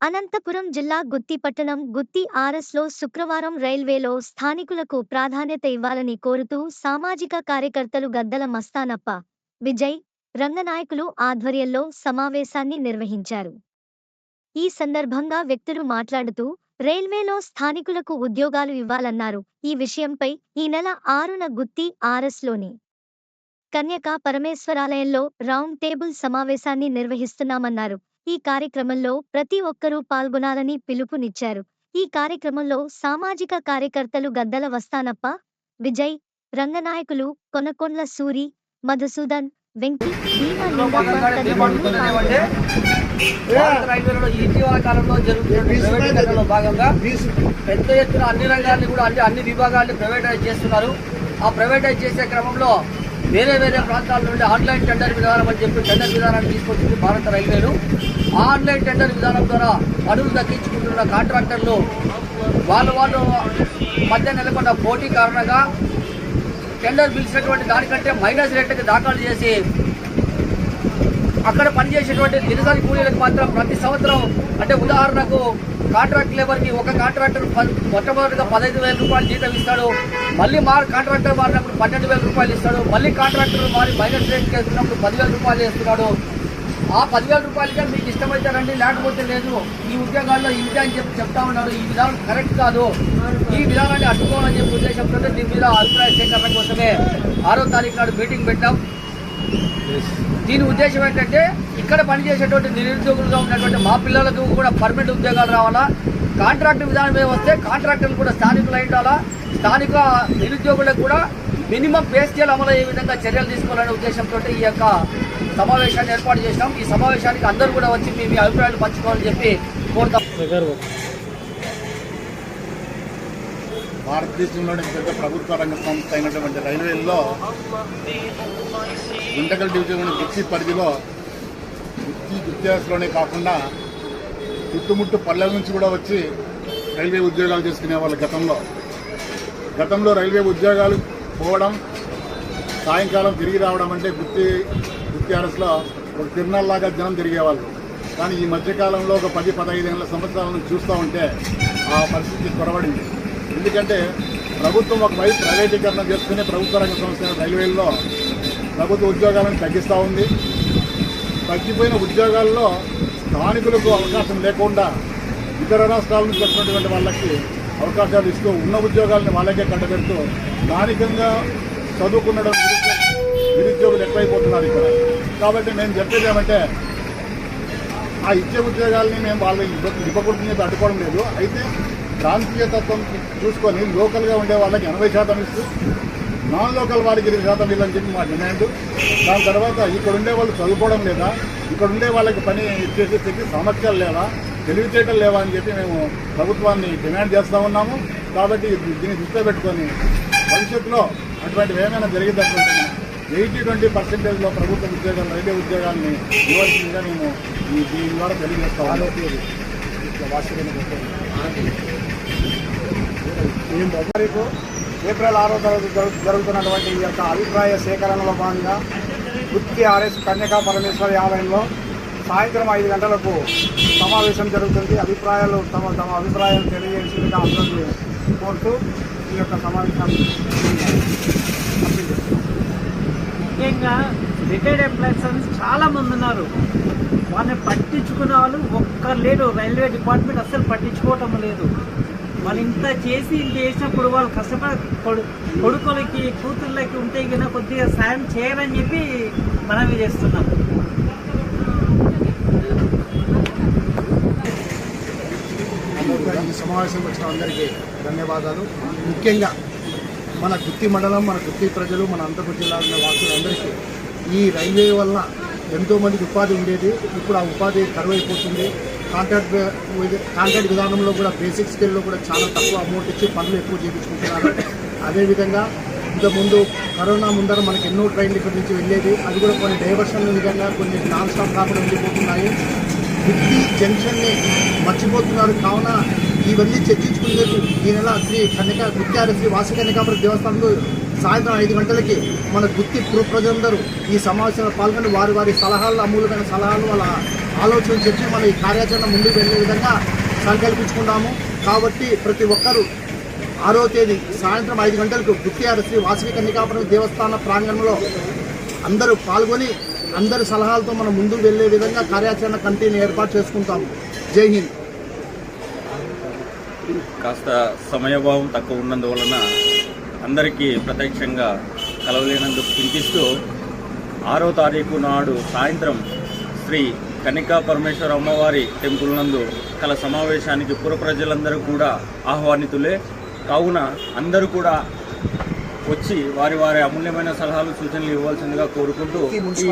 అనంతపురం జిల్లా గుత్తి పట్టణం గుత్తి ఆర్ఎస్లో శుక్రవారం రైల్వేలో స్థానికులకు ప్రాధాన్యత ఇవ్వాలని కోరుతూ సామాజిక కార్యకర్తలు గద్దల మస్తానప్ప, విజయ్, రంగనాయకులు ఆధ్వర్యంలో సమావేశాన్ని నిర్వహించారు. ఈ సందర్భంగా వ్యక్తులు మాట్లాడుతూ రైల్వేలో స్థానికులకు ఉద్యోగాలు ఇవ్వాలన్నారు. ఈ విషయంపై ఈ నెల 6న గుత్తి ఆర్ఎస్లోని కన్యకా పరమేశ్వరాలయంలో రౌండ్ టేబుల్ సమావేశాన్ని నిర్వహిస్తున్నామన్నారు. ఈ కార్యక్రమంలో ప్రతి ఒక్కరూ పాల్గొనాలని పిలుపునిచ్చారు. ఈ కార్యక్రమంలో సామాజిక కార్యకర్తలు గద్దల వస్తానప్ప, విజయ్, రంగనాయకులు, కొనకొండ్ల సూరి, మధుసూదన్, వెంకి, భీమా లింగప్ప తదితరులు పెద్ద ఎత్తున అన్ని రంగాన్ని కూడా అన్ని విభాగాన్ని ప్రైవేటైజ్ చేస్తున్నారు. ఆ ప్రైవేటైజ్ చేసే క్రమంలో వేరే ప్రాంతాల నుండి ఆన్లైన్ టెండర్ విధానం అని చెప్పి టెండర్ విధానాన్ని తీసుకొచ్చింది భారత రైల్వేలు. ఆన్లైన్ టెండర్ విధానం ద్వారా పనులు దక్కించుకుంటున్న కాంట్రాక్టర్లు వాళ్ళు మధ్య నెలకొన్న పోటీ కారణంగా టెండర్ పిలిచినటువంటి దానికంటే మైనస్ రేట్లకి దాఖలు చేసి అక్కడ పనిచేసేటువంటి దినసరి కూలీలకు మాత్రం ప్రతి సంవత్సరం అంటే ఉదాహరణకు కాంట్రాక్ట్ లేబర్కి ఒక కాంట్రాక్టర్ మొట్టమొదటిగా 15,000 రూపాయలు జీతం ఇస్తాడు. మళ్ళీ కాంట్రాక్టర్ మారినప్పుడు 12,000 రూపాయలు ఇస్తాడు. మళ్ళీ కాంట్రాక్టర్ మారి మైనస్ రేట్ చేస్తున్నప్పుడు 10,000 రూపాయలు వేస్తున్నాడు. ఆ 10,000 రూపాయలకే మీకు ఇష్టమైతే రండి, లేకపోతే లేదు, ఈ ఉద్యోగాల్లో ఇంతే అని చెప్పి చెప్తా ఉన్నారు. ఈ విధానం కరెక్ట్ కాదు. ఈ విధానాన్ని అడ్డుకోవాలని చెప్పి ఉద్దేశంతో దీని మీద అభిప్రాయ సేకరణ కోసమే 6వ తారీఖు నాడు మీటింగ్ పెట్టాం. దీని ఉద్దేశం ఏంటంటే ఇక్కడ పనిచేసేటువంటి నిరుద్యోగులుగా ఉన్నటువంటి మా పిల్లలకు కూడా పర్మనెంట్ ఉద్యోగాలు రావాలా. కాంట్రాక్ట్ విధానమే వస్తే కాంట్రాక్టర్లు కూడా స్థానికులు అయి ఉండాలా. స్థానిక నిరుద్యోగులకు కూడా మినిమం పే స్కేల్ అమలయ్యే విధంగా చర్యలు తీసుకోవాలనే ఉద్దేశంతో ఈ యొక్క సమావేశాన్ని ఏర్పాటు చేసినాం. ఈ సమావేశానికి అందరూ కూడా వచ్చి మీ అభిప్రాయాలు పంచుకోవాలని చెప్పి కోరుతాం. భారతదేశంలోని పెద్ద ప్రభుత్వ రంగ సంస్థ అయినటువంటి రైల్వేల్లో గుంటకల్ డివిజన్ గుత్తి పరిధిలో గుత్తిలోనే కాకుండా చుట్టుముట్టు పల్లెల నుంచి కూడా వచ్చి రైల్వే ఉద్యోగాలు చేసుకునే వాళ్ళు గతంలో రైల్వే ఉద్యోగాలు పోవడం, సాయంకాలం తిరిగి రావడం అంటే గుత్తి ఆర్ఎస్లో ఒక తిరునాళ్ళలాగా జనం తిరిగేవాళ్ళు. కానీ ఈ మధ్యకాలంలో ఒక 10-15 సంవత్సరాల నుంచి చూస్తూ ఉంటే ఆ పరిస్థితి కొరబడింది. ఎందుకంటే ప్రభుత్వం ఒకవైపు ప్రైవేటీకరణ చేసుకునే ప్రభుత్వ రంగ సంస్థ రైల్వేల్లో ప్రభుత్వ ఉద్యోగాలను తగ్గిస్తూ ఉంది. తగ్గిపోయిన ఉద్యోగాల్లో స్థానికులకు అవకాశం లేకుండా ఇతర రాష్ట్రాల నుంచి వచ్చినటువంటి వాళ్ళకి అవకాశాలు ఇస్తూ ఉన్న ఉద్యోగాలను వాళ్ళకే కట్టబెడుతూ స్థానికంగా చదువుకునడం నిరుద్యోగులు ఎక్కువైపోతున్నారు ఇక్కడ. కాబట్టి మేము చెప్పేది ఏమంటే ఆ ఇచ్చే ఉద్యోగాలని మేము వాళ్ళ ఇవ్వకూడదని అడ్డుకోవడం లేదు. అయితే ప్రాంతీయ తత్వం చూసుకొని లోకల్గా ఉండే వాళ్ళకి 80% ఇస్తూ నాన్ లోకల్ వారికి 20% ఇవ్వాలని చెప్పి మా డిమాండ్. దాని తర్వాత ఇక్కడ ఉండే వాళ్ళు చదువుకోవడం లేదా, ఇక్కడ ఉండే వాళ్ళకి పని చేసేసి సామర్థ్యాలు లేవా, తెలివితేటలు లేవా అని చెప్పి మేము ప్రభుత్వాన్ని డిమాండ్ చేస్తూ ఉన్నాము. కాబట్టి దీన్ని దృష్టిలో పెట్టుకొని భవిష్యత్తులో అటువంటివి ఏమైనా జరిగేటటువంటి 80-20% ప్రభుత్వ ఉద్యోగాలు రైల్వే ఉద్యోగాల్ని ఇవ్వాల్సిందిగా మేము దీని ద్వారా తెలియజేస్తాము. ఏప్రిల్ 6వ తారీఖు జరుగుతున్నటువంటి ఈ యొక్క అభిప్రాయ సేకరణలో భాగంగా గుత్తి ఆర్ఎస్ కన్యకా పరమేశ్వర ఆలయంలో సాయంత్రం 5 గంటలకు సమావేశం జరుగుతుంది. తమ అభిప్రాయాలు తెలియజేసిందిగా అందరినీ కోరుతూ ఈ యొక్క సమావేశాన్ని ముఖ్యంగా రిటైర్డ్ ఎంప్లాయీస్ చాలా మంది ఉన్నారు. వాళ్ళని పట్టించుకునే వాళ్ళు ఒక్కరు లేడు. రైల్వే డిపార్ట్మెంట్ అస్సలు పట్టించుకోవటం లేదు. వాళ్ళు ఇంత చేసి చేసినప్పుడు వాళ్ళు కష్టపడి కొడుకులకి కూతుళ్ళకి ఉంటే కన్నా కొద్దిగా సాయం చేయాలని చెప్పి మనవి చేస్తున్నాం. ఈ సమావేశం వచ్చిన అందరికీ ధన్యవాదాలు. ముఖ్యంగా మన గుత్తి మండలం, మన గుత్తి ప్రజలు, మన అనంతపురం జిల్లాలో వాసులందరికీ ఈ రైల్వే వల్ల ఎంతోమందికి ఉపాధి ఉండేది. ఇప్పుడు ఆ ఉపాధి కరువైపోతుంది. కాంట్రాక్ట్ విధానంలో కూడా బేసిక్ స్కేల్లో కూడా చాలా తక్కువ అమౌంట్ ఇచ్చి పనులు ఎక్కువ చేయించుకుంటున్నారు. అదేవిధంగా ఇంతకుముందు కరోనా ముందర మనకి ఎన్నో ట్రైన్లు ఇక్కడి నుంచి వెళ్ళేది. అది కూడా కొన్ని డైవర్షన్ విధంగా కొన్ని నాన్ స్టాప్ కాకుండా వెళ్ళిపోతున్నాయి. గుత్తి జంక్షన్ని మర్చిపోతున్నారు. కావున ఇవన్నీ చర్చించుకునేందుకు ఈ నెల గుత్తి ఆర్ఎస్ వాసి కన్యకాపురం దేవస్థానంలో సాయంత్రం 5 గంటలకి మన గుత్తి ప్రజలందరూ ఈ సమావేశంలో పాల్గొని వారి సలహాలు, అమూల్యమైన సలహాలు వాళ్ళ ఆలోచన చేసి మన ఈ కార్యాచరణ ముందుకు వెళ్ళే విధంగా సంకల్పించుకున్నాము. కాబట్టి ప్రతి ఒక్కరూ 6వ తేదీ సాయంత్రం 5 గంటలకు గుత్తియార శ్రీ వాసవి కన్యకాపురం దేవస్థాన ప్రాంగణంలో అందరూ పాల్గొని అందరి సలహాలతో మనం ముందుకు వెళ్ళే విధంగా కార్యాచరణ కమిటీని ఏర్పాటు చేసుకుంటాము. జై హింద్. కాస్త సమయభావం తక్కువ ఉన్నందువలన అందరికీ ప్రత్యక్షంగా కలవలేనందుకు చింతిస్తూ 6వ తారీఖు నాడు సాయంత్రం శ్రీ కన్యకా పరమేశ్వర అమ్మవారి టెంపుల్ నందు కల సమావేశానికి పుర ప్రజలందరూ కూడా ఆహ్వానితులే. కావున అందరూ కూడా వచ్చి వారి వారి అమూల్యమైన సలహాలు సూచనలు ఇవ్వాల్సిందిగా కోరుకుంటూ ఈ